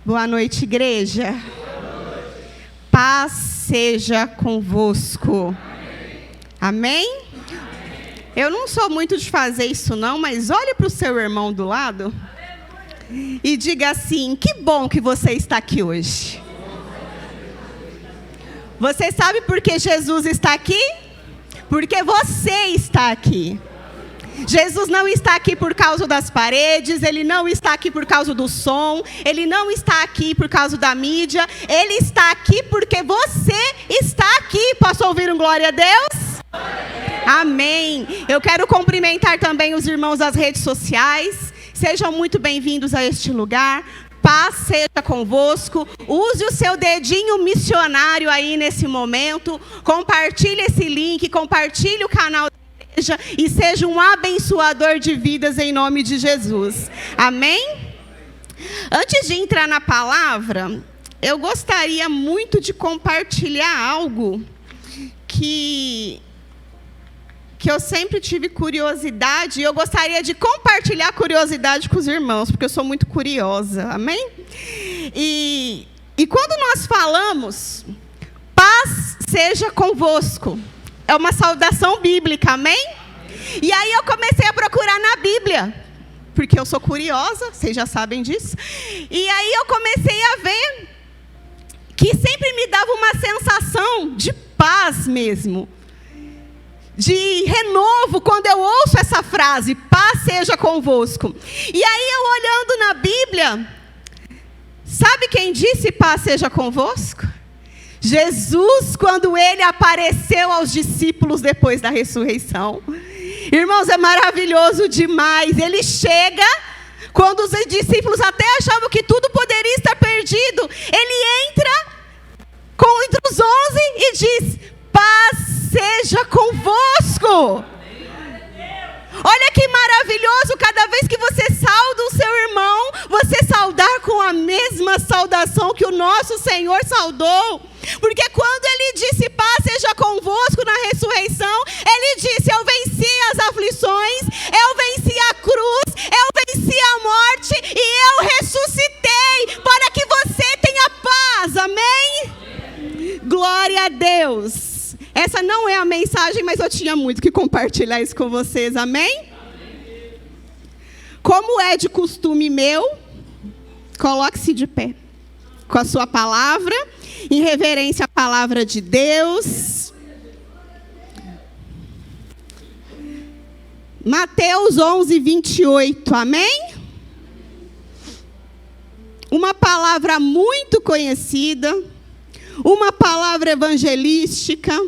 Boa noite, igreja. Paz seja convosco. Amém? Eu não sou muito de fazer isso não, mas olhe para o seu irmão do lado e diga assim: que bom que você está aqui hoje. Você sabe por que Jesus está aqui? Porque você está aqui. Jesus não está aqui por causa das paredes, Ele não está aqui por causa do som, Ele não está aqui por causa da mídia, Ele está aqui porque você está aqui. Posso ouvir um glória a Deus? Amém. Eu quero cumprimentar também os irmãos das redes sociais. Sejam muito bem-vindos a este lugar. Paz seja convosco. Use o seu dedinho missionário aí nesse momento. Compartilhe esse link, compartilhe o canal e seja um abençoador de vidas em nome de Jesus. Amém? Antes de entrar na palavra, eu gostaria muito de compartilhar algo que eu sempre tive curiosidade, e eu gostaria de compartilhar a curiosidade com os irmãos, porque eu sou muito curiosa. Amém? E quando nós falamos, paz seja convosco, é uma saudação bíblica, amém? E aí eu comecei a procurar na Bíblia, porque eu sou curiosa, vocês já sabem disso. E aí eu comecei a ver que sempre me dava uma sensação de paz mesmo, de renovo, quando eu ouço essa frase, paz seja convosco. E aí eu olhando na Bíblia, sabe quem disse paz seja convosco? Jesus, quando Ele apareceu aos discípulos depois da ressurreição. Irmãos, é maravilhoso demais. Ele chega, quando os discípulos até achavam que tudo poderia estar perdido, Ele entra entre os 11 e diz: paz seja convosco. Olha que maravilhoso, cada vez que você sauda o seu irmão, você saudar com a mesma saudação que o nosso Senhor saudou. Porque quando Ele disse paz seja convosco na ressurreição, Ele disse: eu venci as aflições, eu venci a cruz, eu venci a morte e eu ressuscitei para que você tenha paz. Amém? Glória a Deus. Essa não é a mensagem, mas eu tinha muito que compartilhar isso com vocês, amém? Como é de costume meu, coloque-se de pé com a sua palavra, em reverência à palavra de Deus. Mateus 11, 28, amém? Uma palavra muito conhecida, uma palavra evangelística,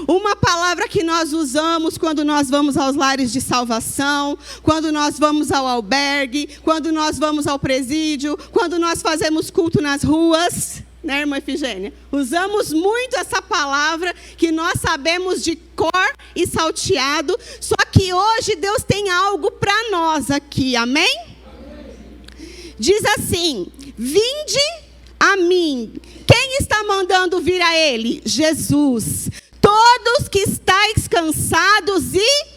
uma palavra que nós usamos quando nós vamos aos lares de salvação, quando nós vamos ao albergue, quando nós vamos ao presídio, quando nós fazemos culto nas ruas, né, irmã Efigênia? Usamos muito essa palavra que nós sabemos de cor e salteado, só que hoje Deus tem algo para nós aqui, amém? Diz assim: vinde a mim. Quem está mandando vir a Ele? Jesus. Todos que estáis cansados e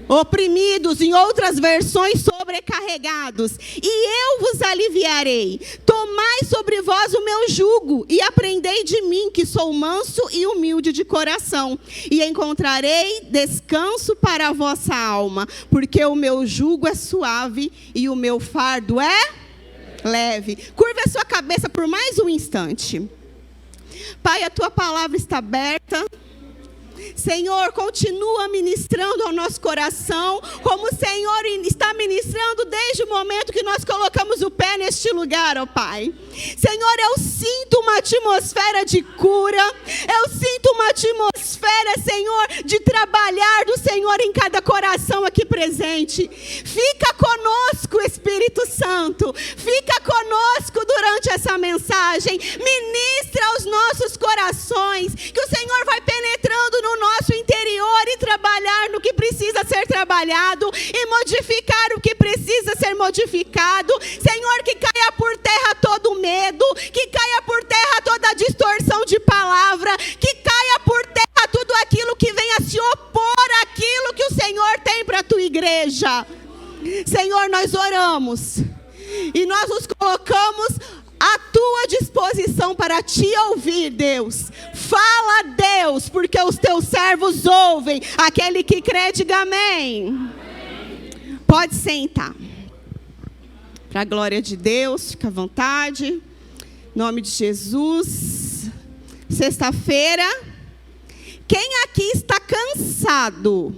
oprimidos, em outras versões, sobrecarregados, e eu vos aliviarei. Tomai sobre vós o meu jugo e aprendei de mim, que sou manso e humilde de coração, e encontrarei descanso para a vossa alma, porque o meu jugo é suave e o meu fardo é leve. Curva a sua cabeça por mais um instante. Pai, a tua palavra está aberta. Senhor, continua ministrando ao nosso coração, como o Senhor está ministrando desde o momento que nós colocamos o pé neste lugar, ó Pai. Senhor, eu sinto uma atmosfera de cura, eu sinto uma atmosfera, Senhor, de trabalhar do Senhor em cada coração aqui presente. Fica conosco, Espírito Santo, fica conosco durante essa mensagem, ministra aos nossos corações, que o Senhor vai penetrando no nosso interior e trabalhar no que precisa ser trabalhado e modificar o que precisa ser modificado. Senhor, que caia por terra todo medo, que caia por terra toda distorção de palavra, que caia por terra tudo aquilo que venha se opor àquilo que o Senhor tem para a tua igreja. Senhor, nós oramos E nós nos colocamos à tua disposição para te ouvir, Deus. Fala, Deus, porque os teus servos ouvem. Aquele que crê, diga amém. Amém. Pode sentar. Para a glória de Deus, fica à vontade. Em nome de Jesus. Sexta-feira. Quem aqui está cansado?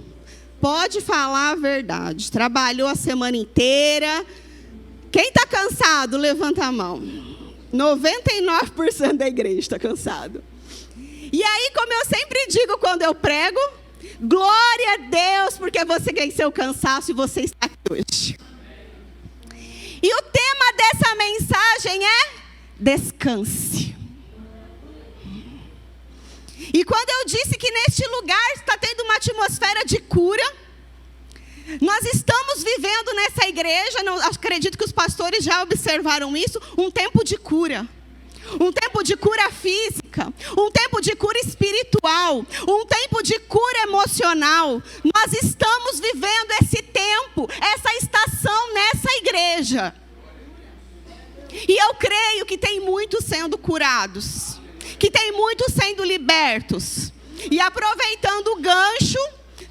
Pode falar a verdade. Trabalhou a semana inteira. Quem está cansado, levanta a mão. 99% da igreja está cansado. E aí, como eu sempre digo quando eu prego, glória a Deus, porque você venceu o cansaço e você está aqui hoje. E o tema dessa mensagem é descanse. E quando eu disse que neste lugar está tendo uma atmosfera de cura, nós estamos vivendo nessa igreja, não, acredito que os pastores já observaram isso, um tempo de cura. Um tempo de cura física, um tempo de cura espiritual, um tempo de cura emocional. Nós estamos vivendo esse tempo, essa estação nessa igreja. E eu creio que tem muitos sendo curados, que tem muitos sendo libertos. E aproveitando o gancho,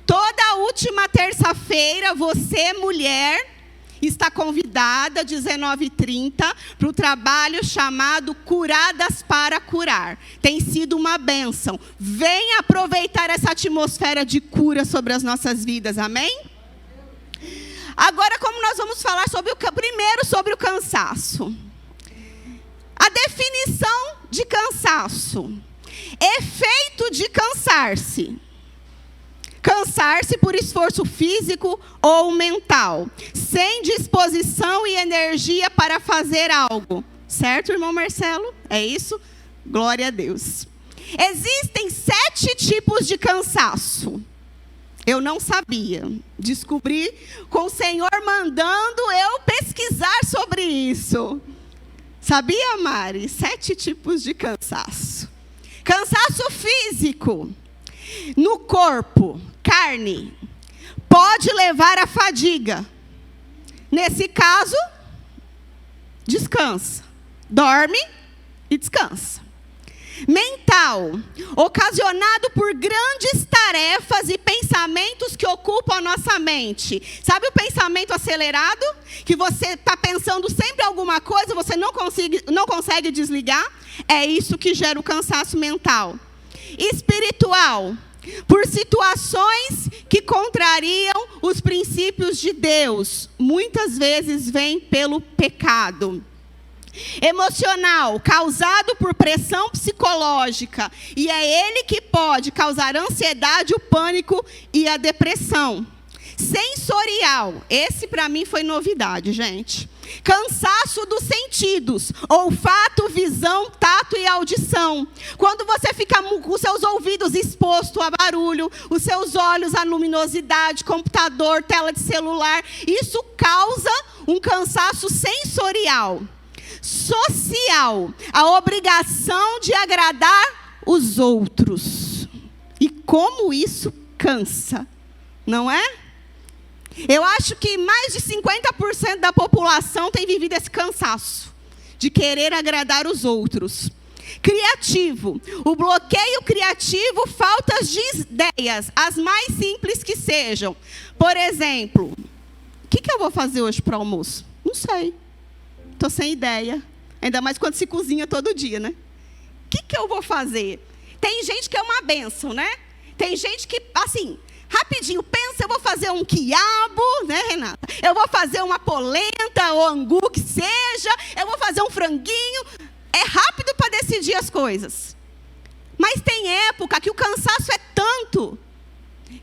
toda a última terça-feira, você, mulher, está convidada, 19h30, para o trabalho chamado Curadas para Curar. Tem sido uma bênção. Venha aproveitar essa atmosfera de cura sobre as nossas vidas, amém? Agora, como nós vamos falar primeiro sobre o cansaço. A definição de cansaço. Efeito de cansar-se. Cansar-se por esforço físico ou mental, sem disposição e energia para fazer algo. Certo, irmão Marcelo? É isso? Glória a Deus. Existem 7 tipos de cansaço. Eu não sabia. Descobri com o Senhor mandando eu pesquisar sobre isso. Sabia, Mari? 7 tipos de cansaço. Cansaço físico. No corpo, carne, pode levar à fadiga. Nesse caso, descansa. Dorme e descansa. Mental, ocasionado por grandes tarefas e pensamentos que ocupam a nossa mente. Sabe o pensamento acelerado? Que você está pensando sempre alguma coisa, você não consegue desligar? É isso que gera o cansaço mental. Espiritual, por situações que contrariam os princípios de Deus. Muitas vezes vem pelo pecado. Emocional, causado por pressão psicológica. E é ele que pode causar ansiedade, o pânico e a depressão. Sensorial, esse para mim foi novidade, gente. Cansaço dos sentidos, olfato, visão, tato e audição. Quando você fica com os seus ouvidos expostos a barulho, os seus olhos à luminosidade, computador, tela de celular, isso causa um cansaço sensorial. Social, a obrigação de agradar os outros. E como isso cansa, não é? Eu acho que mais de 50% da população tem vivido esse cansaço de querer agradar os outros. Criativo. O bloqueio criativo, faltas de ideias, as mais simples que sejam. Por exemplo, o que eu vou fazer hoje para o almoço? Não sei. Estou sem ideia. Ainda mais quando se cozinha todo dia, né? O que eu vou fazer? Tem gente que é uma bênção, né? Tem gente que, assim, rapidinho, pensa, eu vou fazer um quiabo, né, Renata? Eu vou fazer uma polenta ou angu, que seja. Eu vou fazer um franguinho. É rápido para decidir as coisas. Mas tem época que o cansaço é tanto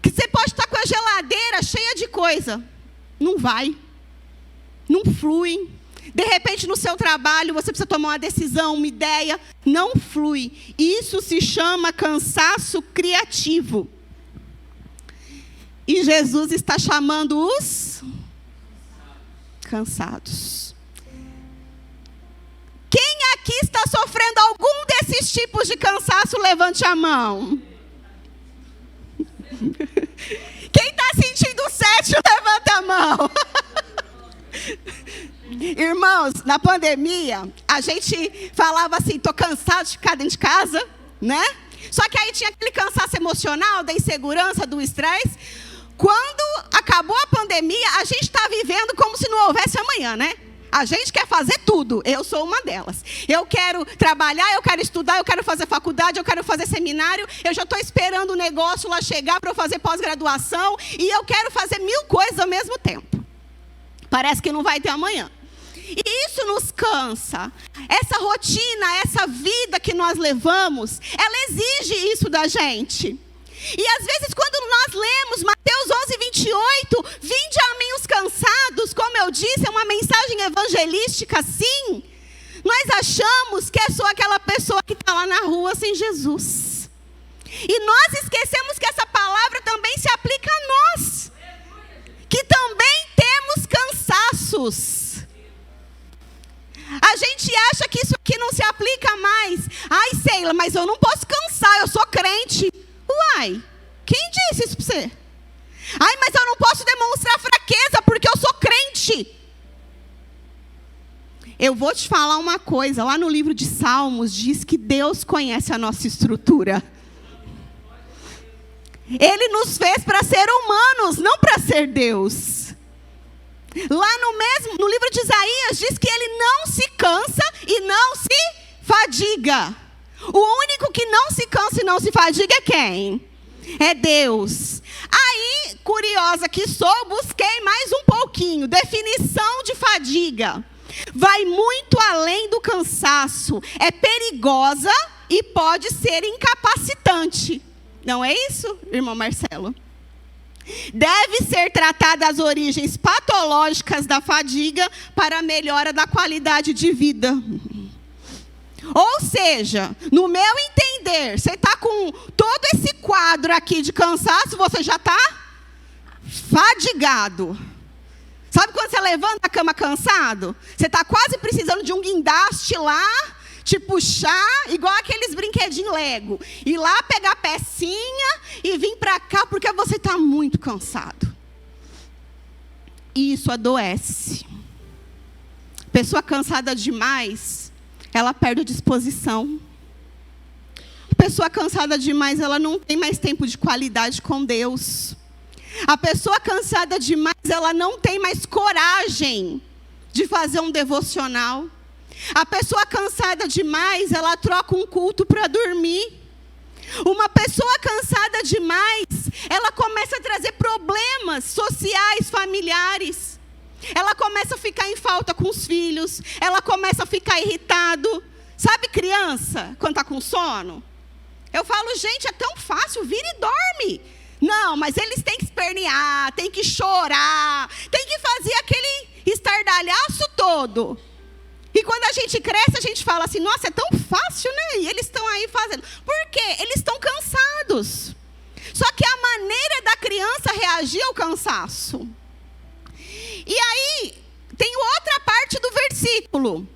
que você pode estar com a geladeira cheia de coisa. Não vai. Não flui. De repente, no seu trabalho, você precisa tomar uma decisão, uma ideia. Não flui. Isso se chama cansaço criativo. E Jesus está chamando os cansados. Quem aqui está sofrendo algum desses tipos de cansaço, levante a mão. Quem está sentindo 7, levanta a mão. Irmãos, na pandemia, a gente falava assim, tô cansado de ficar dentro de casa, né? Só que aí tinha aquele cansaço emocional, da insegurança, do estresse. Quando acabou a pandemia, a gente está vivendo como se não houvesse amanhã, né? A gente quer fazer tudo, eu sou uma delas. Eu quero trabalhar, eu quero estudar, eu quero fazer faculdade, eu quero fazer seminário. Eu já estou esperando o negócio lá chegar para eu fazer pós-graduação. E eu quero fazer 1000 coisas ao mesmo tempo. Parece que não vai ter amanhã. E isso nos cansa. Essa rotina, essa vida que nós levamos, ela exige isso da gente. E às vezes quando nós lemos Mateus 11:28, vinde a mim os cansados, como eu disse, é uma mensagem evangelística, sim. Nós achamos que é só aquela pessoa que está lá na rua sem Jesus. E nós esquecemos que essa palavra também se aplica a nós. Que também temos cansaços. A gente acha que isso aqui não se aplica mais. Ai, Sheila, mas eu não posso cansar, eu sou crente. Uai, quem disse isso para você? Ai, mas eu não posso demonstrar fraqueza porque eu sou crente. Eu vou te falar uma coisa, lá no livro de Salmos diz que Deus conhece a nossa estrutura. Ele nos fez para ser humanos, não para ser Deus. Lá no livro de Isaías diz que ele não se cansa e não se fadiga. O único que não se cansa e não se fadiga é quem? É Deus. Aí, curiosa que sou, busquei mais um pouquinho. Definição de fadiga. Vai muito além do cansaço. É perigosa e pode ser incapacitante. Não é isso, irmão Marcelo? Deve ser tratada as origens patológicas da fadiga para a melhora da qualidade de vida. Ou seja, no meu entender, você está com todo esse quadro aqui de cansaço, você já está fadigado. Sabe quando você levanta a cama cansado? Você está quase precisando de um guindaste lá, te puxar, igual aqueles brinquedinhos Lego. Ir lá pegar a pecinha e vir para cá porque você está muito cansado. E isso adoece. Pessoa cansada demais, ela perde a disposição. Pessoa cansada demais, ela não tem mais tempo de qualidade com Deus. A pessoa cansada demais, ela não tem mais coragem de fazer um devocional. A pessoa cansada demais, ela troca um culto para dormir. Uma pessoa cansada demais, ela começa a trazer problemas sociais, familiares. Ela começa a ficar em falta com os filhos. Ela começa a ficar irritado. Sabe criança, quando está com sono? Eu falo, gente, é tão fácil, vira e dorme. Não, mas eles têm que espernear, têm que chorar, têm que fazer aquele estardalhaço todo. E quando a gente cresce, a gente fala assim, nossa, é tão fácil, né? E eles estão aí fazendo. Por quê? Eles estão cansados. Só que a maneira da criança reagir ao cansaço. E aí, tem outra parte do versículo.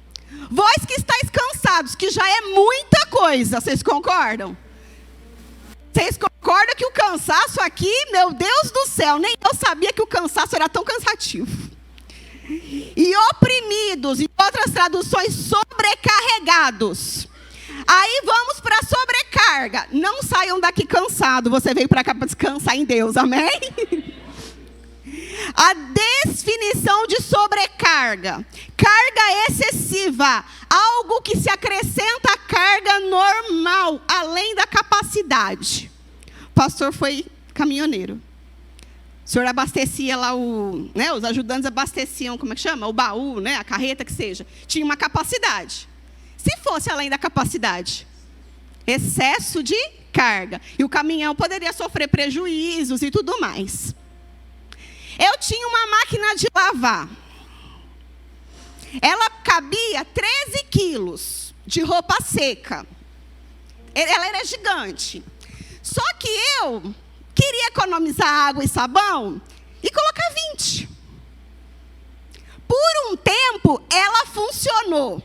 Vós que estáis cansados, que já é muita coisa, vocês concordam? Vocês concordam que o cansaço aqui, meu Deus do céu, nem eu sabia que o cansaço era tão cansativo. E oprimidos, em outras traduções, sobrecarregados. Aí vamos para a sobrecarga. Não saiam daqui cansados, você veio para cá para descansar em Deus, amém? A definição de sobrecarga. Carga excessiva. Algo que se acrescenta à carga normal, além da capacidade. O pastor foi caminhoneiro. O senhor abastecia lá os ajudantes abasteciam, como é que chama? O baú, né? A carreta que seja. Tinha uma capacidade. Se fosse além da capacidade, excesso de carga. E o caminhão poderia sofrer prejuízos e tudo mais. Eu tinha uma máquina de lavar. Ela cabia 13 quilos de roupa seca. Ela era gigante. Só que eu queria economizar água e sabão e colocar 20. Por um tempo, ela funcionou.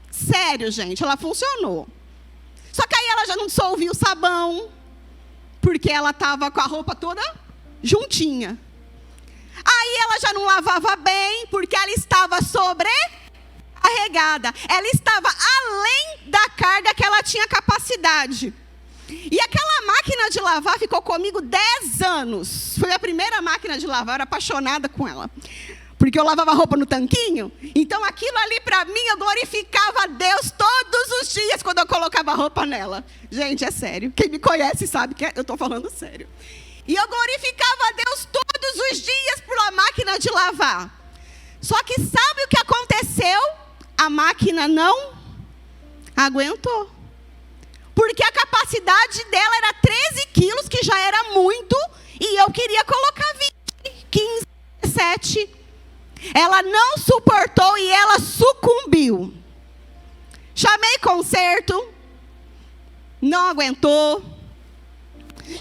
Sério, gente, ela funcionou. Só que aí ela já não dissolvia o sabão, porque ela estava com a roupa toda juntinha. Aí ela já não lavava bem, porque ela estava sobrecarregada. Ela estava além da carga que ela tinha capacidade. E aquela máquina de lavar ficou comigo 10 anos. Foi a primeira máquina de lavar, eu era apaixonada com ela. Porque eu lavava roupa no tanquinho. Então aquilo ali para mim, eu glorificava a Deus todos os dias quando eu colocava roupa nela. Gente, é sério. Quem me conhece sabe que eu estou falando sério. E eu glorificava a Deus todos os dias pela máquina de lavar. Só que sabe o que aconteceu? A máquina não aguentou. Porque a capacidade dela era 13 quilos, que já era muito, e eu queria colocar 20, 15, 17. Ela não suportou e ela sucumbiu. Chamei conserto, não aguentou.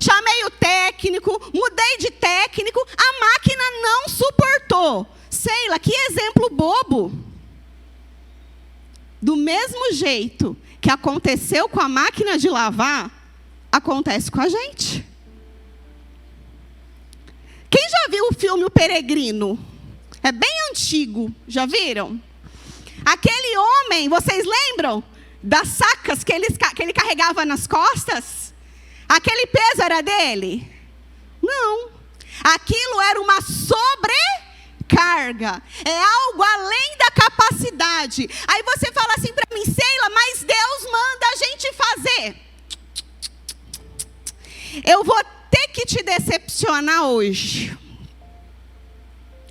Chamei o técnico, mudei de técnico, a máquina não suportou. Sheila, que exemplo bobo. Do mesmo jeito que aconteceu com a máquina de lavar, acontece com a gente. Quem já viu o filme O Peregrino? É bem antigo, já viram? Aquele homem, vocês lembram? Das sacas que ele carregava nas costas? Aquele peso era dele? Não. Aquilo era uma sobrecarga. É algo além da capacidade. Aí você fala assim para mim, Sheila, mas Deus manda a gente fazer. Eu vou ter que te decepcionar hoje.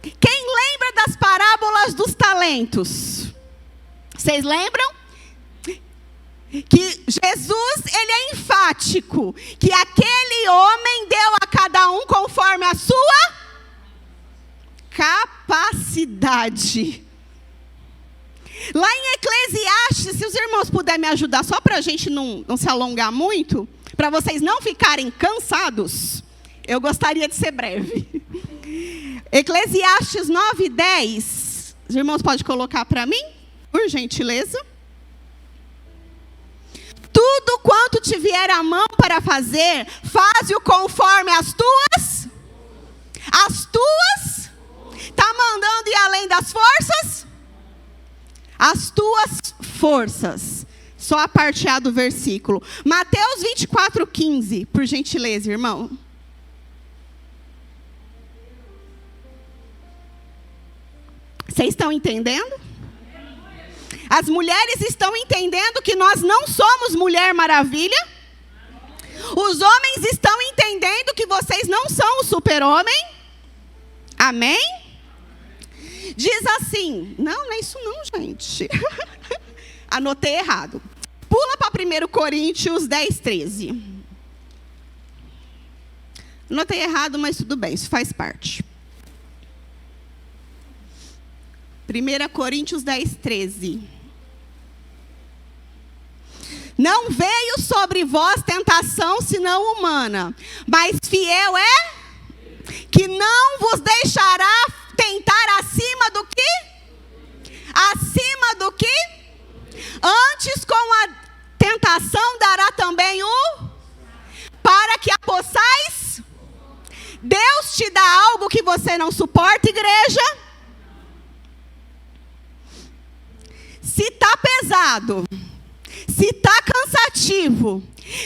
Quem lembra das parábolas dos talentos? Vocês lembram? Que Jesus, ele é enfático, que aquele homem deu a cada um conforme a sua capacidade. Lá em Eclesiastes, se os irmãos puderem me ajudar, só para a gente não se alongar muito, para vocês não ficarem cansados, eu gostaria de ser breve. Eclesiastes 9:10, os irmãos podem colocar para mim, por gentileza. Tudo quanto te vier à mão para fazer, faze-o conforme as tuas. Está mandando ir além das forças? As tuas forças. Só a parte A do versículo. Mateus 24:15, por gentileza, irmão. Vocês estão entendendo? As mulheres estão entendendo que nós não somos Mulher Maravilha? Os homens estão entendendo que vocês não são o super-homem? Amém? Diz assim, não é isso não, gente. Anotei errado. Pula para 1 Coríntios 10:13. Anotei errado, mas tudo bem, isso faz parte. 1 Coríntios 10:13. Não veio sobre vós tentação senão humana, mas fiel é que não vos deixará tentar acima do que? Acima do que? Antes com a tentação dará também para que a possais. Deus te dá algo que você não suporta, igreja? Se está pesado, se está cansativo,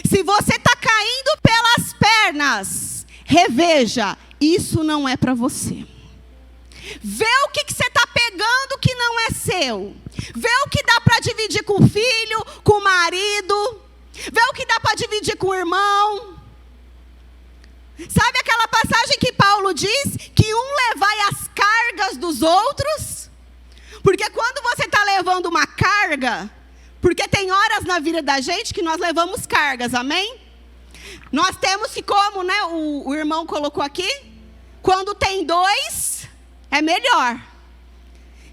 se você está caindo pelas pernas, reveja, isso não é para você. Vê o que você está pegando que não é seu. Vê o que dá para dividir com o filho, com o marido. Vê o que dá para dividir com o irmão. Sabe aquela passagem que Paulo diz? Que um levai as cargas dos outros? Porque quando você está levando uma carga, porque tem horas na vida da gente que nós levamos cargas, amém? Nós temos que, como o irmão colocou aqui, quando tem dois, é melhor.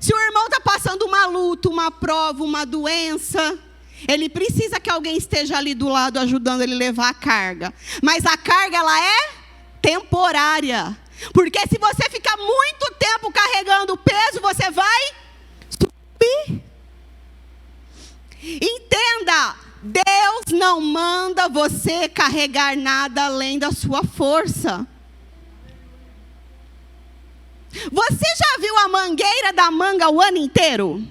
Se o irmão está passando uma luta, uma prova, uma doença, ele precisa que alguém esteja ali do lado ajudando ele a levar a carga. Mas a carga, ela é temporária. Porque se você ficar muito tempo carregando o peso, você vai subir. Entenda, Deus não manda você carregar nada além da sua força. Você já viu a mangueira da manga o ano inteiro?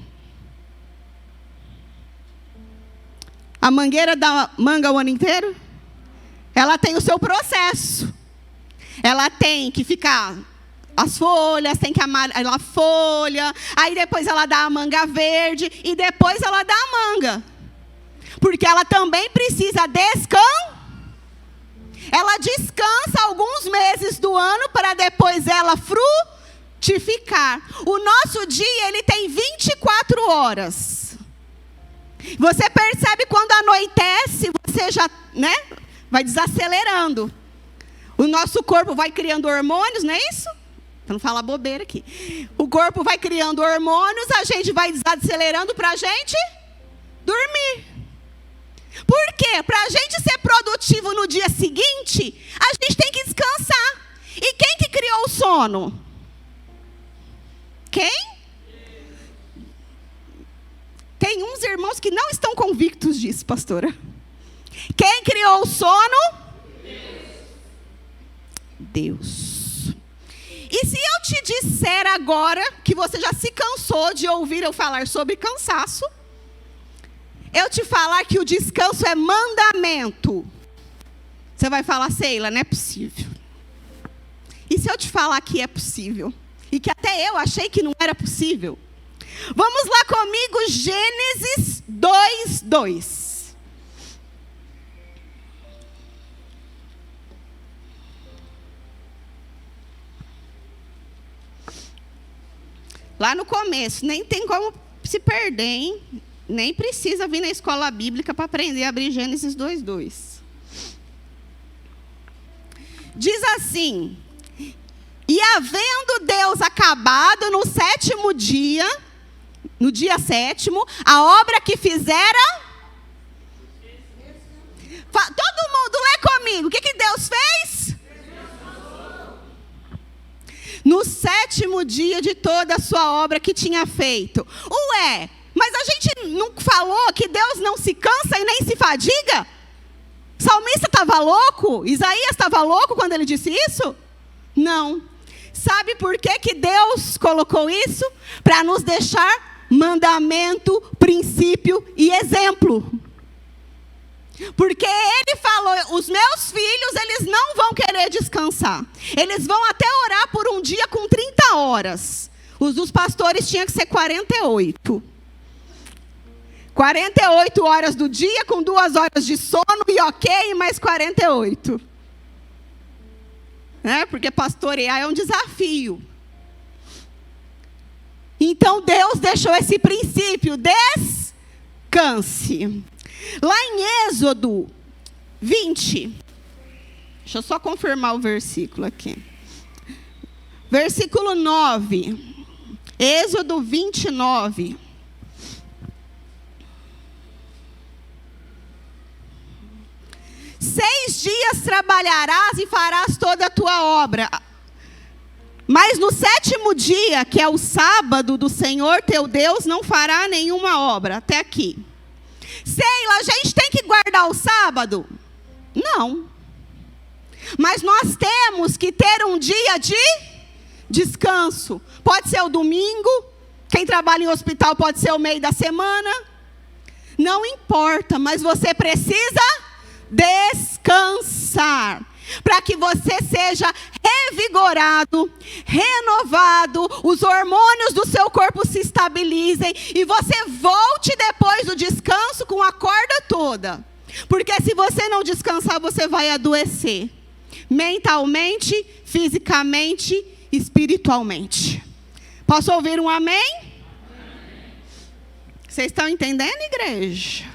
A mangueira da manga o ano inteiro? Ela tem o seu processo. Ela tem que ficar as folhas, tem que amarelar a folha, aí depois ela dá a manga verde e depois ela dá a manga. Porque ela também precisa descansar. Ela descansa alguns meses do ano para depois ela frutificar. O nosso dia, ele tem 24 horas. Você percebe quando anoitece, você já, vai desacelerando. O nosso corpo vai criando hormônios, não é isso? Para não falar bobeira aqui. O corpo vai criando hormônios, a gente vai desacelerando para a gente dormir. Por quê? Para a gente ser produtivo no dia seguinte, a gente tem que descansar. E quem que criou o sono? Quem? Tem uns irmãos que não estão convictos disso, pastora. Quem criou o sono? Deus. E se eu te disser agora que você já se cansou de ouvir eu falar sobre cansaço, eu te falar que o descanso é mandamento, você vai falar, Sheila, não é possível. E se eu te falar que é possível? E que até eu achei que não era possível? Vamos lá comigo, Gênesis 2:2. Lá no começo, nem tem como se perder, hein? Nem precisa vir na escola bíblica para aprender a abrir Gênesis 2:2. Diz assim: e havendo Deus acabado no sétimo dia, no dia sétimo, a obra que fizera. Todo mundo lê comigo. O que Deus fez? No sétimo dia de toda a sua obra que tinha feito. Ué, mas a gente não falou que Deus não se cansa e nem se fadiga? O salmista estava louco? Isaías estava louco quando ele disse isso? Não. Sabe por que Deus colocou isso? Para nos deixar mandamento, princípio e exemplo. Porque ele falou, os meus filhos, eles não vão querer descansar. Eles vão até orar por um dia com 30 horas. Os dos pastores tinham que ser 48. 48 horas do dia, com 2 horas de sono e ok, mais 48. Porque pastorear é um desafio. Então Deus deixou esse princípio, descanse. Lá em Êxodo 20, deixa eu só confirmar o versículo aqui. Versículo 9, Êxodo 29. Seis dias trabalharás e farás toda a tua obra. Mas no sétimo dia, que é o sábado do Senhor teu Deus, não fará nenhuma obra. Até aqui. Sheila, a gente tem que guardar o sábado? Não. Mas nós temos que ter um dia de descanso. Pode ser o domingo. Quem trabalha em hospital pode ser o meio da semana. Não importa, mas você precisa descansar, para que você seja revigorado, renovado, os hormônios do seu corpo se estabilizem e você volte depois do descanso com a corda toda. Porque se você não descansar, você vai adoecer, mentalmente, fisicamente, espiritualmente. Posso ouvir um amém? Vocês estão entendendo, igreja?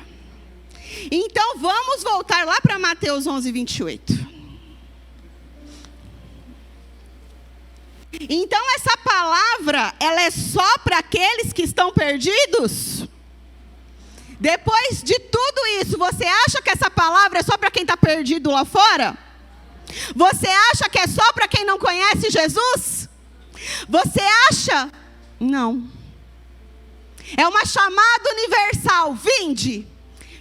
Então, vamos voltar lá para Mateus 11:28. Então, essa palavra, ela é só para aqueles que estão perdidos? Depois de tudo isso, você acha que essa palavra é só para quem está perdido lá fora? Você acha que é só para quem não conhece Jesus? Você acha? Não. É uma chamada universal. Vinde.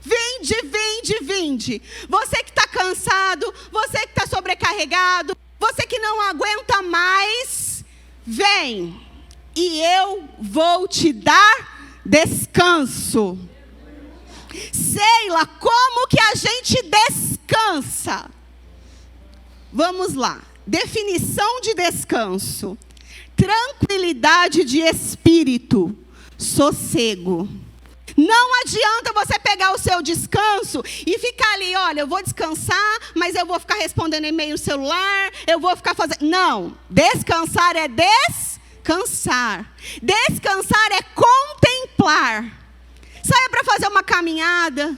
Vinde, vinde, vinde. Você que está cansado, você que está sobrecarregado, você que não aguenta mais, vem e eu vou te dar descanso. Sheila, como que a gente descansa? Vamos lá. Definição de descanso: tranquilidade de espírito, sossego. Não adianta você pegar o seu descanso e ficar ali, olha, eu vou descansar, mas eu vou ficar respondendo e-mail no celular, eu vou ficar fazendo... Não, descansar é descansar. Descansar é contemplar. Saia para fazer uma caminhada.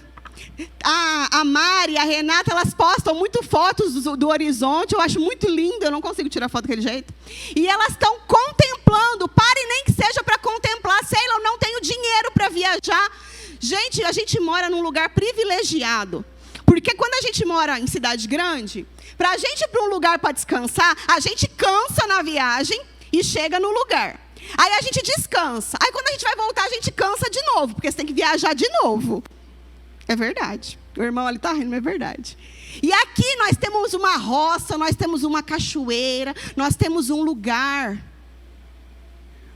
A Mari e a Renata, elas postam muito fotos do horizonte. Eu acho muito lindo, eu não consigo tirar foto daquele jeito. E elas estão contemplando. Pare nem que seja para contemplar. Sei lá, eu não tenho dinheiro para viajar. Gente, a gente mora num lugar privilegiado. Porque quando a gente mora em cidade grande, para a gente ir para um lugar para descansar, a gente cansa na viagem e chega no lugar. Aí a gente descansa. Aí quando a gente vai voltar, a gente cansa de novo, porque você tem que viajar de novo. É verdade. O irmão ali está rindo, mas é verdade. E aqui nós temos uma roça, nós temos uma cachoeira, nós temos um lugar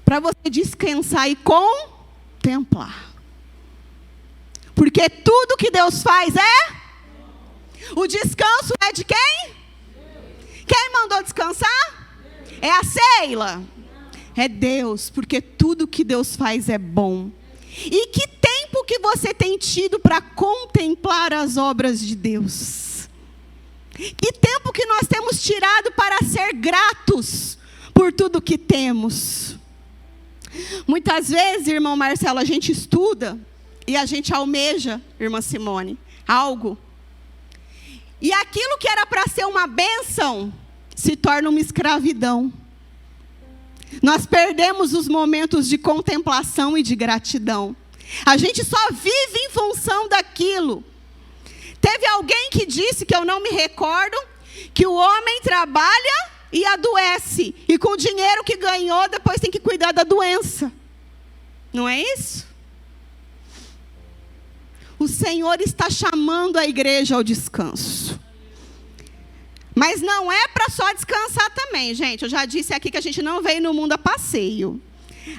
para você descansar e contemplar. Porque tudo que Deus faz é... O descanso é de quem? Quem mandou descansar? É a Sheila. É Deus, porque tudo que Deus faz é bom. E que tempo que você tem tido para contemplar as obras de Deus? Que tempo que nós temos tirado para ser gratos por tudo que temos? Muitas vezes, irmão Marcelo, a gente estuda e a gente almeja, irmã Simone, algo. E aquilo que era para ser uma bênção se torna uma escravidão. Nós perdemos os momentos de contemplação e de gratidão. A gente só vive em função daquilo. Teve alguém que disse, que eu não me recordo, que o homem trabalha e adoece. E com o dinheiro que ganhou, depois tem que cuidar da doença. Não é isso? O Senhor está chamando a igreja ao descanso. Mas não é para só descansar também, gente. Eu já disse aqui que a gente não veio no mundo a passeio.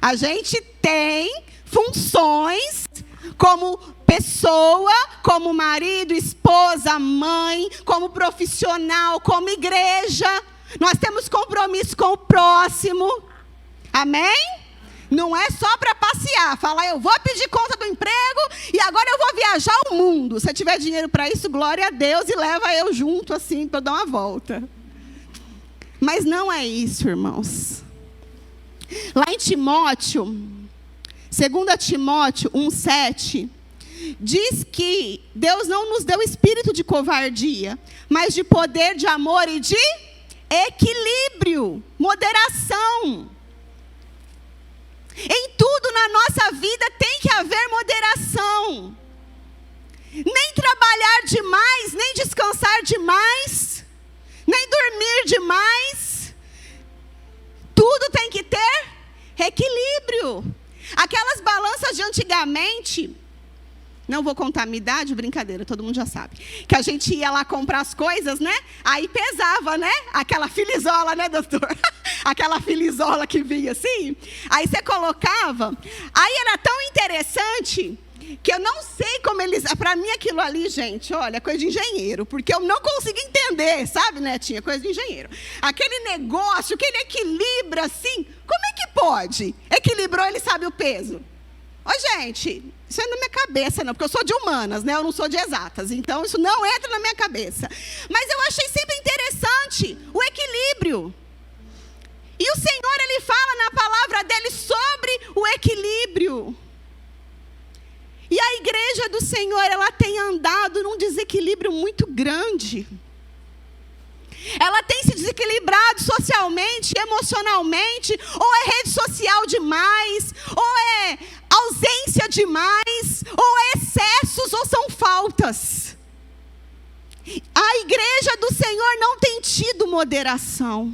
A gente tem funções como pessoa, como marido, esposa, mãe, como profissional, como igreja. Nós temos compromisso com o próximo. Amém? Não é só para passear, falar eu vou pedir conta do emprego e agora eu vou viajar o mundo. Se tiver dinheiro para isso, glória a Deus, e leva eu junto assim para dar uma volta. Mas não é isso, irmãos. Lá em Timóteo, 2 Timóteo 1,7, diz que Deus não nos deu espírito de covardia, mas de poder, de amor e de equilíbrio, moderação. Em tudo na nossa vida tem que haver moderação. Nem trabalhar demais, nem descansar demais, nem dormir demais. Tudo tem que ter equilíbrio. Aquelas balanças de antigamente, não vou contar a minha idade, brincadeira, todo mundo já sabe. Que a gente ia lá comprar as coisas, né? Aí pesava, né? Aquela filizola, né, doutor? Aquela filizola que vinha assim. Aí você colocava. Aí era tão interessante que eu não sei como eles... Para mim aquilo ali, gente, olha, coisa de engenheiro. Porque eu não consigo entender, sabe, Netinha? Coisa de engenheiro. Aquele negócio que ele equilibra assim. Como é que pode? Equilibrou, ele sabe o peso. Ô, gente, isso é na minha cabeça, não, porque eu sou de humanas, né? Eu não sou de exatas, então isso não entra na minha cabeça. Mas eu achei sempre interessante o equilíbrio. E o Senhor, Ele fala na palavra dEle sobre o equilíbrio. E a igreja do Senhor, ela tem andado num desequilíbrio muito grande. Ela tem se desequilibrado socialmente, emocionalmente, ou é rede social demais, ou é ausência demais, ou é excessos, ou são faltas. A igreja do Senhor não tem tido moderação.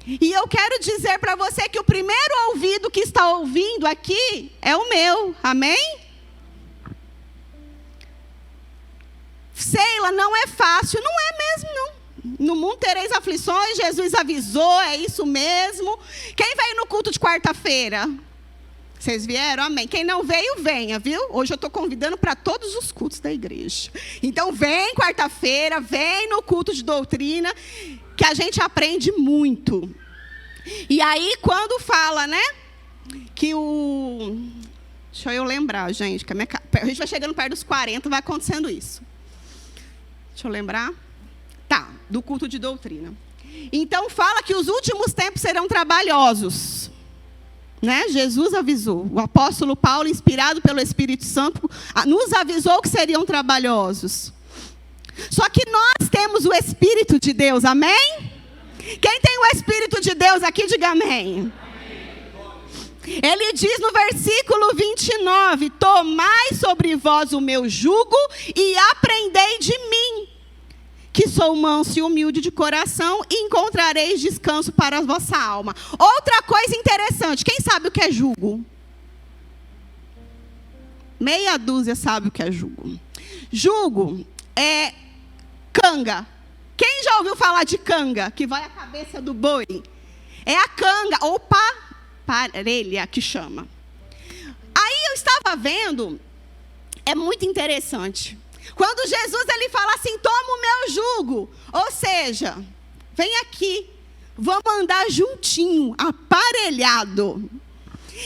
E eu quero dizer para você que o primeiro ouvido que está ouvindo aqui é o meu, amém? Sheila, não é fácil. Não é mesmo, não. No mundo tereis aflições, Jesus avisou, é isso mesmo. Quem veio no culto de quarta-feira? Vocês vieram? Amém. Quem não veio, venha, viu? Hoje eu estou convidando para todos os cultos da igreja. Então vem quarta-feira, vem no culto de doutrina, que a gente aprende muito. E aí quando fala, né, que o... Deixa eu lembrar, gente, que a gente vai chegando perto dos 40, vai acontecendo isso. Deixa eu lembrar. Tá, do culto de doutrina. Então fala que os últimos tempos serão trabalhosos. Né? Jesus avisou. O apóstolo Paulo, inspirado pelo Espírito Santo, nos avisou que seriam trabalhosos. Só que nós temos o Espírito de Deus, amém? Quem tem o Espírito de Deus aqui, diga amém. Ele diz no versículo 29, tomai sobre vós o meu jugo e aprendei de mim, que sou manso e humilde de coração, e encontrareis descanso para a vossa alma. Outra coisa interessante, quem sabe o que é jugo? Meia dúzia sabe o que é jugo. Jugo é canga. Quem já ouviu falar de canga, que vai à cabeça do boi? É a canga, ou parelha, que chama. Aí eu estava vendo, é muito interessante. Quando Jesus ele fala assim, toma o meu jugo, ou seja, vem aqui, vamos andar juntinho, aparelhado.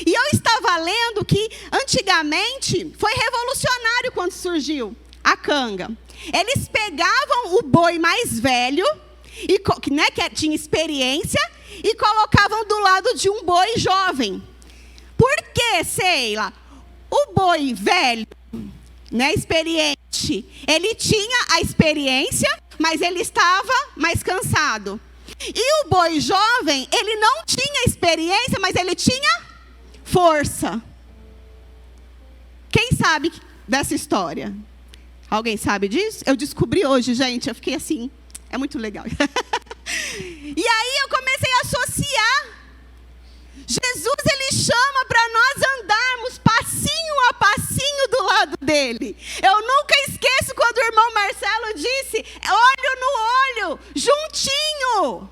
E eu estava lendo que antigamente foi revolucionário quando surgiu a canga. Eles pegavam o boi mais velho, né, que tinha experiência, e colocavam do lado de um boi jovem. Por quê, Sheila? O boi velho, né, experiente, ele tinha a experiência, mas ele estava mais cansado. E o boi jovem, ele não tinha experiência, mas ele tinha força. Quem sabe dessa história? Alguém sabe disso? Eu descobri hoje, gente, eu fiquei assim, é muito legal. E aí eu comecei a associar. Jesus, ele chama para nós andarmos passinho a passinho do lado dele. Eu nunca esqueço quando o irmão Marcelo disse, olho no olho, juntinho.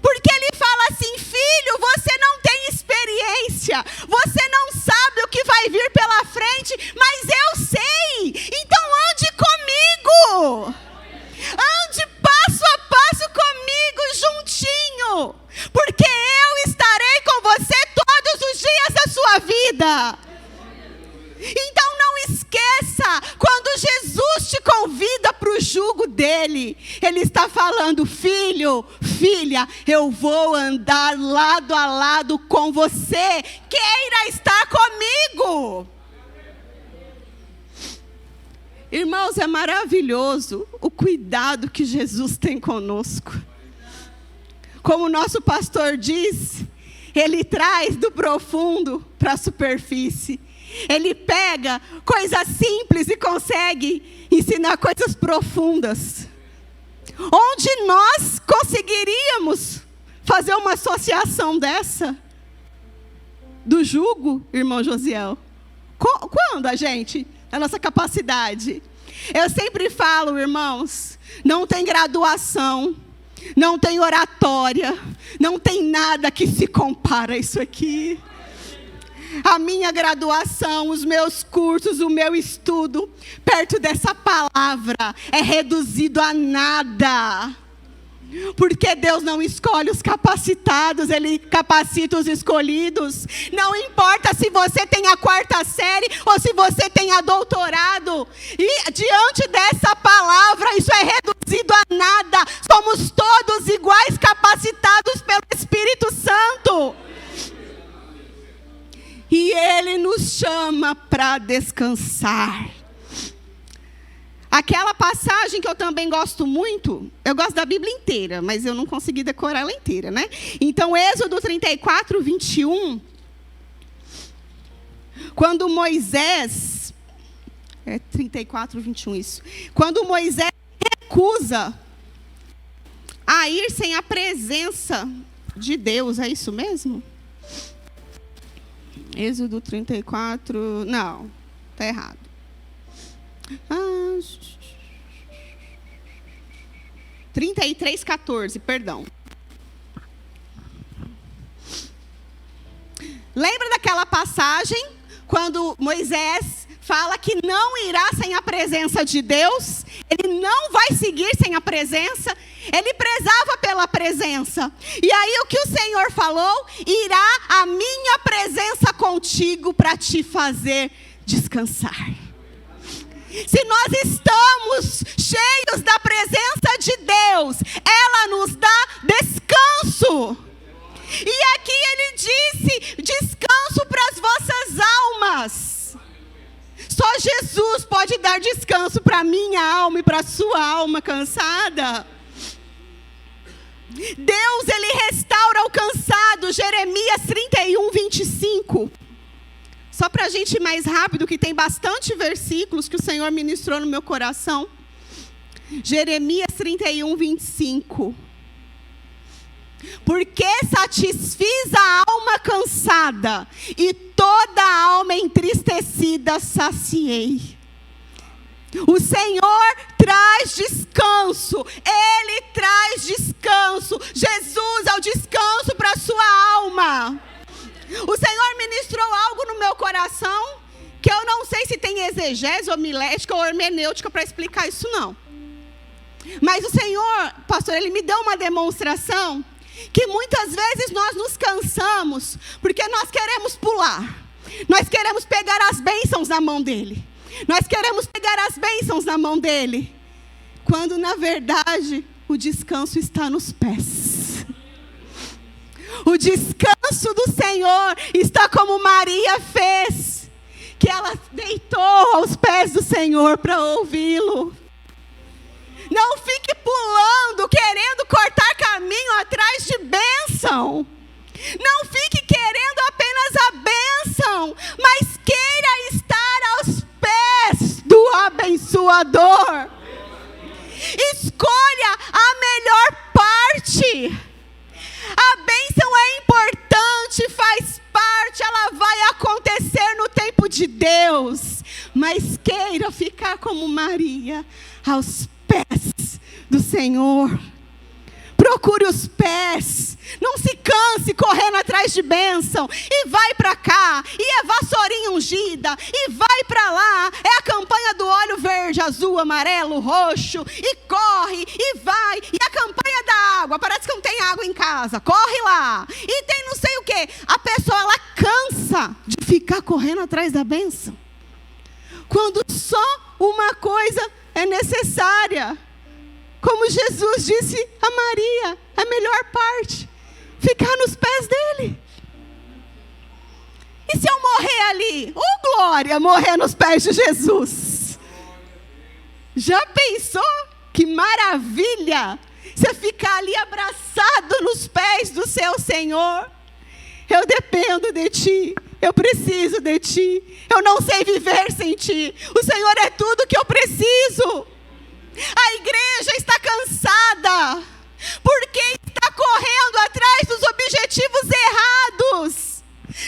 Porque ele fala assim, filho, você não tem experiência, você não sabe o que vai vir pela frente, mas eu sei, então ande comigo. Ande passo a passo comigo, juntinho, porque eu estarei com você todos os dias da sua vida. Então não esqueça, quando Jesus te convida para o jugo dele, ele está falando, filho, filha, eu vou andar lado a lado com você, queira estar comigo. Irmãos, é maravilhoso o cuidado que Jesus tem conosco. Como o nosso pastor diz, ele traz do profundo para a superfície. Ele pega coisas simples e consegue ensinar coisas profundas. Onde nós conseguiríamos fazer uma associação dessa? Do jugo, irmão Josiel? Quando a gente... a nossa capacidade. Eu sempre falo, irmãos, não tem graduação, não tem oratória, não tem nada que se compara a isso aqui. A minha graduação, os meus cursos, o meu estudo, perto dessa palavra, é reduzido a nada. Porque Deus não escolhe os capacitados, Ele capacita os escolhidos. Não importa se você tem a 4ª série ou se você tem a doutorado. E diante dessa palavra, isso é reduzido a nada. Somos todos iguais, capacitados pelo Espírito Santo. E Ele nos chama para descansar. Aquela passagem que eu também gosto muito, eu gosto da Bíblia inteira, mas eu não consegui decorar ela inteira, né? Então, Êxodo 34, 21. Quando Moisés... 34, 21, isso. Quando Moisés recusa a ir sem a presença de Deus, é isso mesmo? Êxodo 34... Não, está errado. 33:14, perdão. Lembra daquela passagem quando Moisés fala que não irá sem a presença de Deus? Ele não vai seguir sem a presença. Ele prezava pela presença. E aí o que o Senhor falou? Irá a minha presença contigo para te fazer descansar. Se nós estamos cheios da presença de Deus, ela nos dá descanso. E aqui ele disse: descanso para as vossas almas. Só Jesus pode dar descanso para a minha alma e para a sua alma cansada. Deus, ele restaura o cansado. Jeremias 31:25. Só para a gente ir mais rápido, que tem bastante versículos que o Senhor ministrou no meu coração. Jeremias 31:25. Porque satisfiz a alma cansada, e toda a alma entristecida saciei. O Senhor traz descanso, Ele traz descanso. Jesus é o descanso para a sua alma. O Senhor ministrou algo no meu coração, que eu não sei se tem exegese, homilética ou hermenêutica para explicar isso não. Mas o Senhor, pastor, Ele me deu uma demonstração, que muitas vezes nós nos cansamos, porque nós queremos pular. Nós queremos pegar as bênçãos na mão dEle. Nós queremos pegar as bênçãos na mão dEle. Quando na verdade o descanso está nos pés. O descanso do Senhor está como Maria fez, que ela deitou aos pés do Senhor para ouvi-lo. Não fique pulando, querendo cortar caminho atrás de bênção. Não fique querendo apenas a bênção, mas queira estar aos pés do abençoador. Escolha a melhor parte. A bênção é importante, faz parte, ela vai acontecer no tempo de Deus. Mas queira ficar como Maria, aos pés do Senhor. Procure os pés. Não se canse correndo atrás de bênção. E vai para cá. E é vassourinha ungida. E vai para lá. É a campanha do óleo verde, azul, amarelo, roxo. E corre. E vai. E a campanha da água. Parece que não tem água em casa. Corre lá. E tem não sei o quê. A pessoa, ela cansa de ficar correndo atrás da bênção. Quando só uma coisa é necessária. Como Jesus disse a Maria, a melhor parte, ficar nos pés dele. E se eu morrer ali? Oh, glória, morrer nos pés de Jesus. Já pensou? Que maravilha! Você ficar ali abraçado nos pés do seu Senhor. Eu dependo de ti. Eu preciso de ti. Eu não sei viver sem ti. O Senhor é tudo que eu preciso. A igreja está cansada, porque está correndo atrás dos objetivos errados.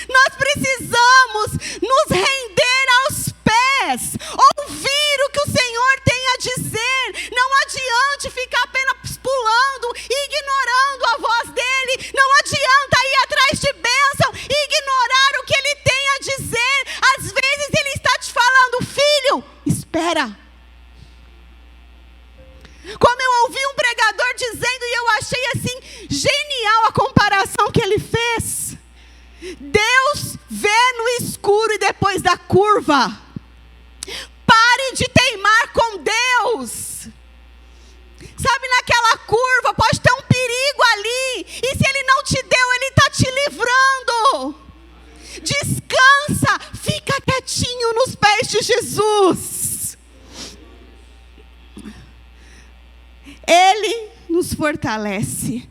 Nós precisamos nos render aos pés, ouvir o que o Senhor tem a dizer. Não adianta ficar apenas pulando e ignorando a voz dele. Não adianta ir atrás de bênção e ignorar o que ele tem a dizer. Às vezes ele está te falando: filho, espera. Como eu ouvi um pregador dizendo, e eu achei assim genial a comparação que ele fez. Deus vê no escuro e depois da curva. Pare de teimar com Deus. Sabe, naquela curva pode ter um perigo ali. E se ele não te deu, ele está te livrando. Descansa, fica quietinho nos pés de Jesus. Ele nos fortalece.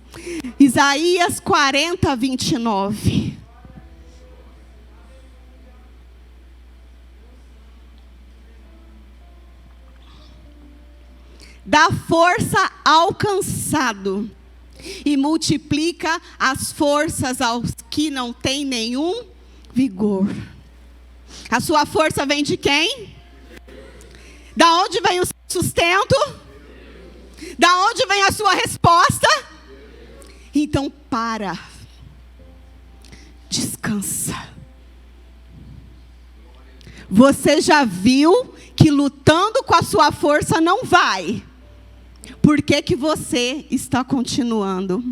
Isaías 40:29. Dá força ao cansado e multiplica as forças aos que não têm nenhum vigor. A sua força vem de quem? Da onde vem o sustento? Da onde vem a sua resposta? Então para. Descansa. Você já viu que lutando com a sua força não vai. Por que que você está continuando?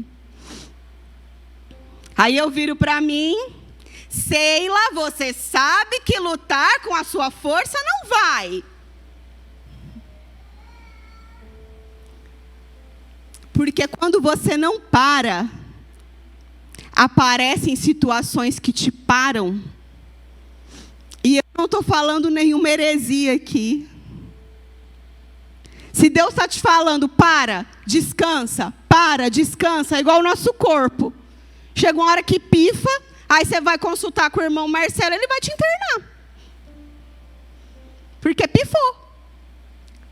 Aí eu viro para mim, Sheila, você sabe que lutar com a sua força não vai. Porque quando você não para, aparecem situações que te param. E eu não estou falando nenhuma heresia aqui. Se Deus está te falando, para, descansa, é igual o nosso corpo. Chega uma hora que pifa, aí você vai consultar com o irmão Marcelo, ele vai te internar. Porque pifou.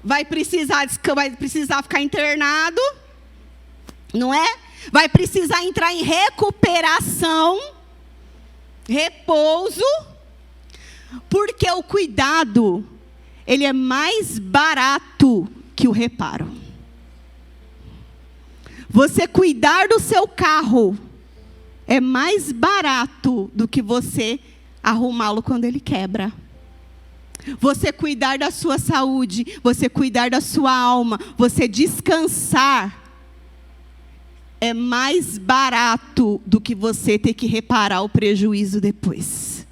Vai precisar ficar internado, não é? Vai precisar entrar em recuperação, repouso, porque o cuidado, ele é mais barato que o reparo. Você cuidar do seu carro é mais barato do que você arrumá-lo quando ele quebra. Você cuidar da sua saúde, você cuidar da sua alma, você descansar, é mais barato do que você ter que reparar o prejuízo depois.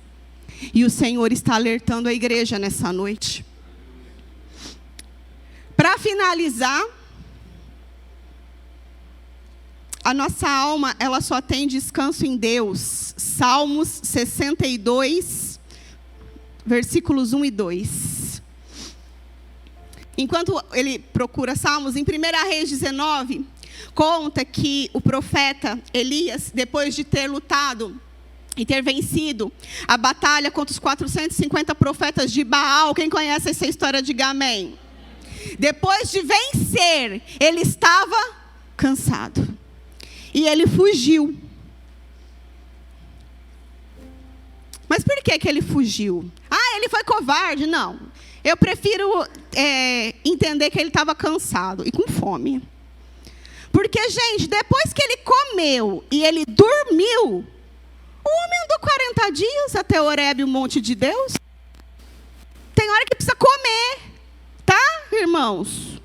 E o Senhor está alertando a igreja nessa noite. Para finalizar, a nossa alma, ela só tem descanso em Deus. Salmos 62, versículos 1 e 2. Enquanto ele procura Salmos, em 1 Reis 19, conta que o profeta Elias, depois de ter lutado e ter vencido a batalha contra os 450 profetas de Baal, quem conhece essa história, diga amém. Depois de vencer, ele estava cansado. E ele fugiu. Mas por que ele fugiu? Ah, ele foi covarde? Não. Eu prefiro entender que ele estava cansado e com fome. Porque, gente, depois que ele comeu e ele dormiu, o homem andou 40 dias até Horebe, o monte de Deus. Tem hora que precisa comer, tá, irmãos?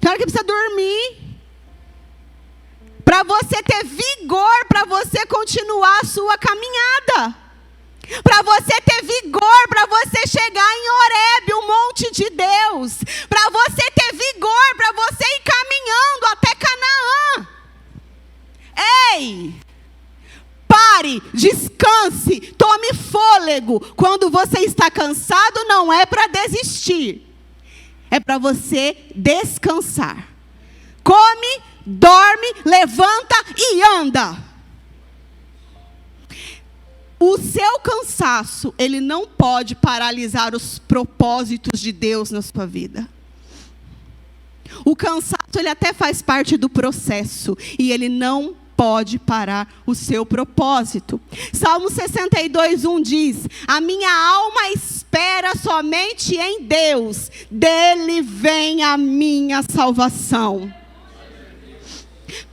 Tem hora que precisa dormir. Para você ter vigor, para você continuar a sua caminhada. Para você ter vigor, para você chegar em Horebe, o monte de Deus. Para você ter vigor, para você ir caminhando até Canaã. Ei! Pare, descanse, tome fôlego. Quando você está cansado, não é para desistir. É para você descansar. Come, dorme, levanta e anda. O seu cansaço, ele não pode paralisar os propósitos de Deus na sua vida. O cansaço, ele até faz parte do processo. E ele não pode parar o seu propósito. Salmo 62, 1 diz: a minha alma espera somente em Deus. Dele vem a minha salvação.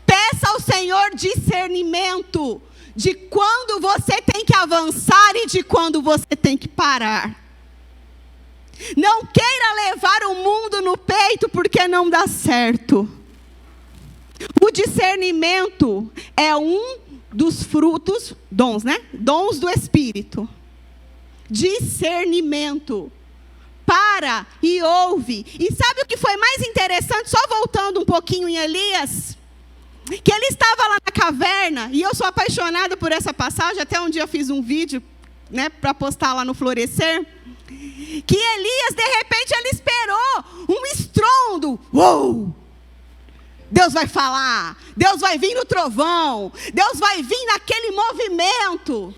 Peça ao Senhor discernimento de quando você tem que avançar e de quando você tem que parar. Não queira levar o mundo no peito porque não dá certo. O discernimento é um dos frutos, dons, né? Dons do Espírito. Discernimento. Para e ouve. E sabe o que foi mais interessante? Só voltando um pouquinho em Elias. Que ele estava lá na caverna, e eu sou apaixonada por essa passagem, até um dia eu fiz um vídeo, né, para postar lá no Florescer, que Elias, de repente, ele esperou um estrondo. Uou! Deus vai falar, Deus vai vir no trovão, Deus vai vir naquele movimento.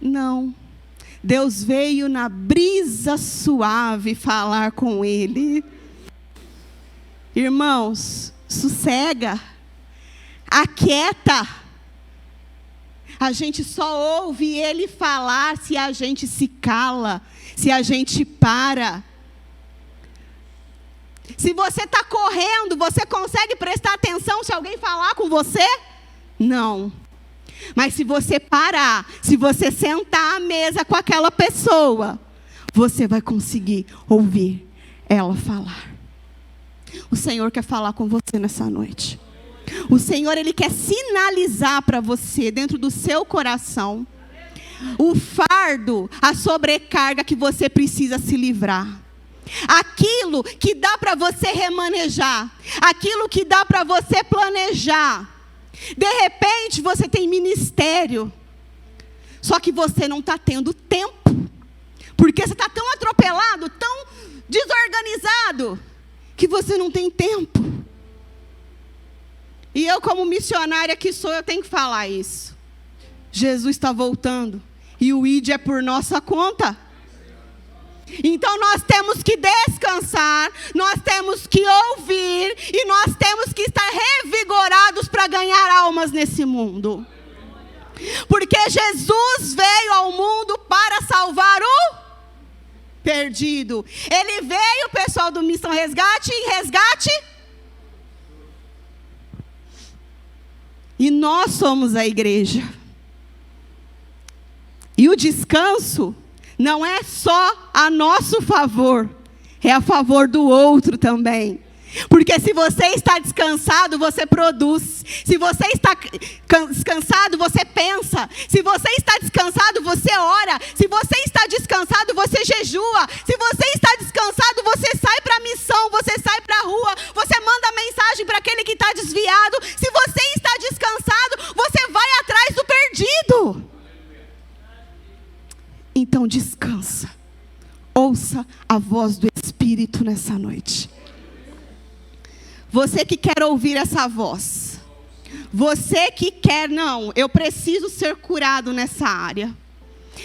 Não, Deus veio na brisa suave falar com ele. Irmãos, sossega. Aquieta. A gente só ouve ele falar se a gente se cala, se a gente para. Se você está correndo, você consegue prestar atenção se alguém falar com você? Não. Mas se você parar, se você sentar à mesa com aquela pessoa, você vai conseguir ouvir ela falar. O Senhor quer falar com você nessa noite. O Senhor, Ele quer sinalizar para você, dentro do seu coração, o fardo, a sobrecarga que você precisa se livrar. Aquilo que dá para você remanejar, aquilo que dá para você planejar. De repente você tem ministério, só que você não está tendo tempo, porque você está tão atropelado, tão desorganizado, que você não tem tempo. E eu, como missionária que sou, eu tenho que falar isso. Jesus está voltando, e o ID é por nossa conta. Então nós temos que descansar, nós temos que ouvir, e nós temos que estar revigorados para ganhar almas nesse mundo. Porque Jesus veio ao mundo para salvar o perdido. Ele veio, pessoal do Missão Resgate, em resgate. E nós somos a igreja. E o descanso não é só a nosso favor, é a favor do outro também. Porque se você está descansado, você produz. Se você está descansado, você pensa. Se você está descansado, você ora. Se você está descansado, você jejua. Se você está descansado, você sai para a missão, você sai para a rua, você manda mensagem para aquele que está desviado. Se você está descansado, você vai atrás do perdido. Então descansa. Ouça a voz do Espírito nessa noite. Você que quer ouvir essa voz. Você que quer, não, eu preciso ser curado nessa área.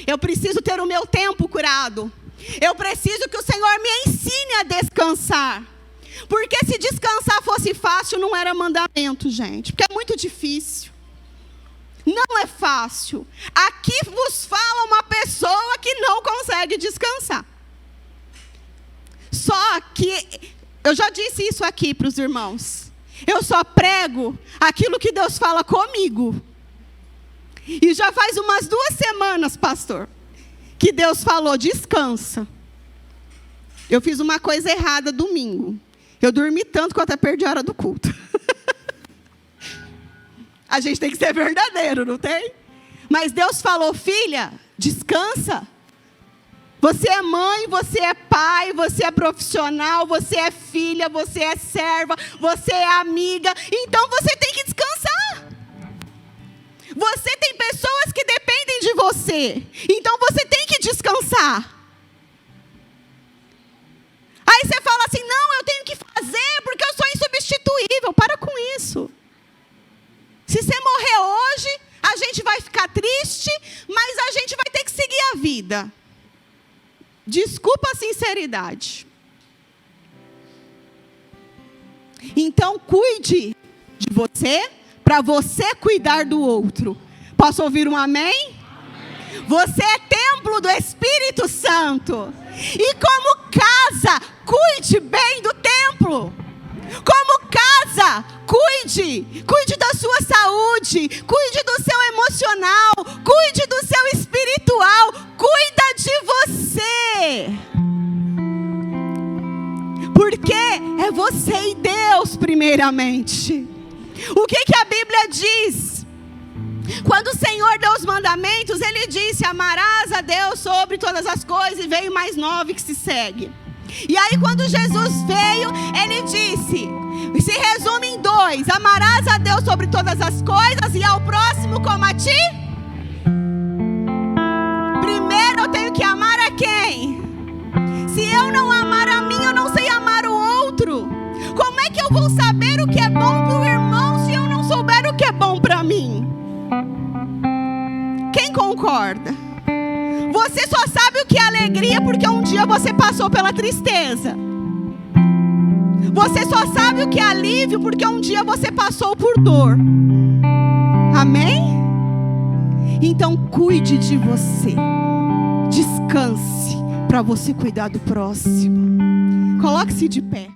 Eu preciso ter o meu tempo curado. Eu preciso que o Senhor me ensine a descansar. Porque se descansar fosse fácil, não era mandamento, gente. Porque é muito difícil. Não é fácil. Aqui vos fala uma pessoa que não consegue descansar. Só que, eu já disse isso aqui para os irmãos. Eu só prego aquilo que Deus fala comigo. E já faz umas 2 semanas, pastor, que Deus falou, descansa. Eu fiz uma coisa errada domingo. Eu dormi tanto que eu até perdi a hora do culto. A gente tem que ser verdadeiro, não tem? Mas Deus falou, filha, descansa. Você é mãe, você é pai, você é profissional, você é filha, você é serva, você é amiga. Então você tem que descansar. Você tem pessoas que dependem de você. Então você tem que descansar. Aí você fala assim, não, eu tenho que fazer porque eu sou insubstituível. Para com isso. Se você morrer hoje, a gente vai ficar triste, mas a gente vai ter que seguir a vida. Desculpa a sinceridade. Então, cuide de você, para você cuidar do outro. Posso ouvir um amém? Amém? Você é templo do Espírito Santo. E como casa, cuide bem do templo. Como casa, cuide da sua saúde, cuide do seu emocional, cuide do seu espiritual, cuida de você. Porque é você e Deus primeiramente. O que a Bíblia diz? Quando o Senhor deu os mandamentos, Ele disse, amarás a Deus sobre todas as coisas, e veio mais 9 que se segue. E aí quando Jesus veio, Ele disse, se resume em 2, amarás a Deus sobre todas as coisas e ao próximo como a ti. Primeiro eu tenho que amar a quem? Se eu não amar a mim, eu não sei amar o outro. Como é que eu vou saber o que é bom para o irmão se eu não souber o que é bom para mim? Quem concorda? Você só sabe o que é alegria porque um dia você passou pela tristeza. Você só sabe o que é alívio porque um dia você passou por dor. Amém? Então cuide de você. Descanse para você cuidar do próximo. Coloque-se de pé.